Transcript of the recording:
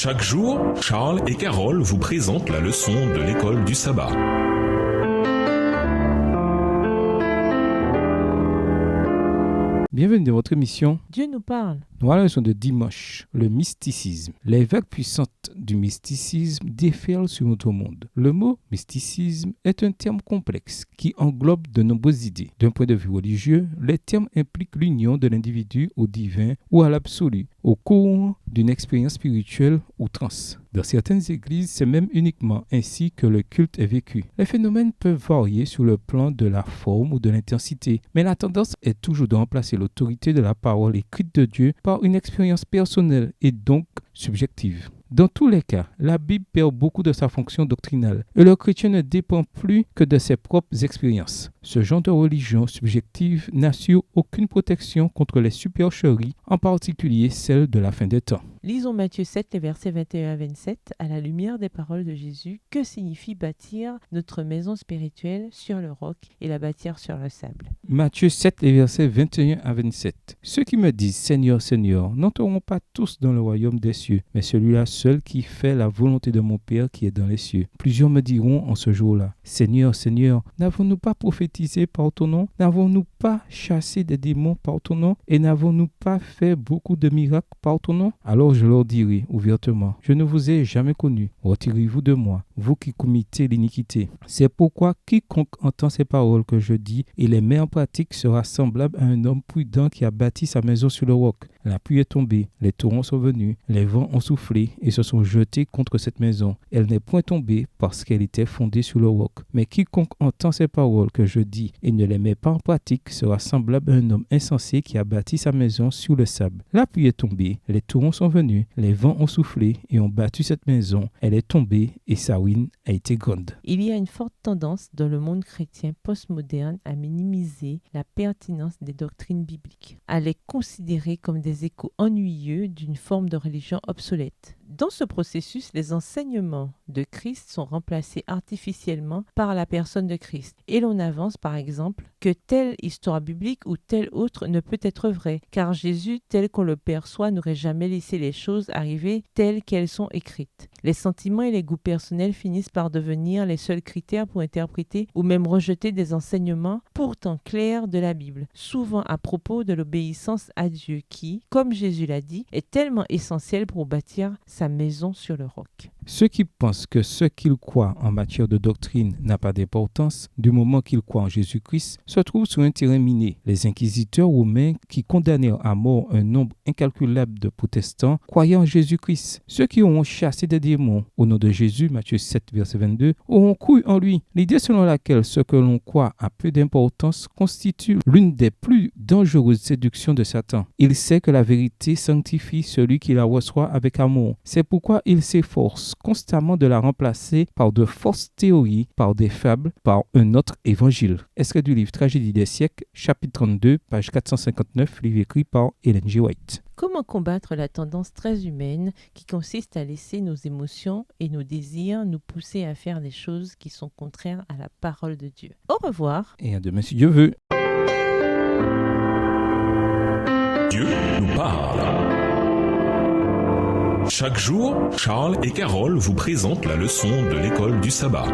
Chaque jour, Charles et Carole vous présentent la leçon de l'école du sabbat. Bienvenue dans votre émission. Dieu nous parle. Nous allons à la leçon de dimanche, le mysticisme. Les vagues puissantes du mysticisme déferlent sur notre monde. Le mot mysticisme est un terme complexe qui englobe de nombreuses idées. D'un point de vue religieux, les termes impliquent l'union de l'individu au divin ou à l'absolu, au cours d'une expérience spirituelle ou trans. Dans certaines églises, c'est même uniquement ainsi que le culte est vécu. Les phénomènes peuvent varier sur le plan de la forme ou de l'intensité, mais la tendance est toujours de remplacer l'autorité de la parole écrite de Dieu par une expérience personnelle et donc subjective. Dans tous les cas, la Bible perd beaucoup de sa fonction doctrinale et le chrétien ne dépend plus que de ses propres expériences. Ce genre de religion subjective n'assure aucune protection contre les supercheries, en particulier celle de la fin des temps. Lisons Matthieu 7, les versets 21 à 27, à la lumière des paroles de Jésus. Que signifie bâtir notre maison spirituelle sur le roc et la bâtir sur le sable? Matthieu 7, les versets 21 à 27. Ceux qui me disent « Seigneur, Seigneur » n'entreront pas tous dans le royaume des cieux, mais celui-là seul qui fait la volonté de mon Père qui est dans les cieux. Plusieurs me diront en ce jour-là « Seigneur, Seigneur, n'avons-nous pas prophétisé par ton nom? N'avons-nous pas chassé des démons par ton nom? Et n'avons-nous pas fait beaucoup de miracles par ton nom? » Alors je leur dirai ouvertement, je ne vous ai jamais connu. Retirez-vous de moi, vous qui commettez l'iniquité. C'est pourquoi quiconque entend ces paroles que je dis et les met en pratique sera semblable à un homme prudent qui a bâti sa maison sur le roc. La pluie est tombée, les torrents sont venus, les vents ont soufflé et se sont jetés contre cette maison. Elle n'est point tombée parce qu'elle était fondée sur le roc. Mais quiconque entend ces paroles que je dis et ne les met pas en pratique sera semblable à un homme insensé qui a bâti sa maison sur le sable. La pluie est tombée, les torrents sont venus, les vents ont soufflé et ont battu cette maison. Elle est tombée et sa ruine a été grande. Il y a une forte tendance dans le monde chrétien postmoderne à minimiser la pertinence des doctrines bibliques, à les considérer comme des échos ennuyeux d'une forme de religion obsolète. Dans ce processus, les enseignements de Christ sont remplacés artificiellement par la personne de Christ. Et l'on avance par exemple que telle histoire biblique ou telle autre ne peut être vraie, car Jésus, tel qu'on le perçoit, n'aurait jamais laissé les choses arriver telles qu'elles sont écrites. Les sentiments et les goûts personnels finissent par devenir les seuls critères pour interpréter ou même rejeter des enseignements pourtant clairs de la Bible, souvent à propos de l'obéissance à Dieu qui, comme Jésus l'a dit, est tellement essentiel pour bâtir sa maison sur le roc. Ceux qui pensent que ce qu'ils croient en matière de doctrine n'a pas d'importance, du moment qu'ils croient en Jésus-Christ, se trouvent sur un terrain miné. Les inquisiteurs romains qui condamnèrent à mort un nombre incalculable de protestants croyaient en Jésus-Christ. Ceux qui auront chassé des démons au nom de Jésus, Matthieu 7, verset 22, auront cru en lui. L'idée selon laquelle ce que l'on croit a peu d'importance constitue l'une des plus dangereuses séductions de Satan. Il sait que la vérité sanctifie celui qui la reçoit avec amour. C'est pourquoi il s'efforce constamment de la remplacer par de fausses théories, par des fables, par un autre évangile. Extrait du livre Tragédie des siècles, chapitre 32, page 459, livre écrit par Ellen G. White. Comment combattre la tendance très humaine qui consiste à laisser nos émotions et nos désirs nous pousser à faire des choses qui sont contraires à la parole de Dieu? Au revoir. Et à demain si Dieu veut. Dieu nous parle. Chaque jour, Charles et Carole vous présentent la leçon de l'école du sabbat.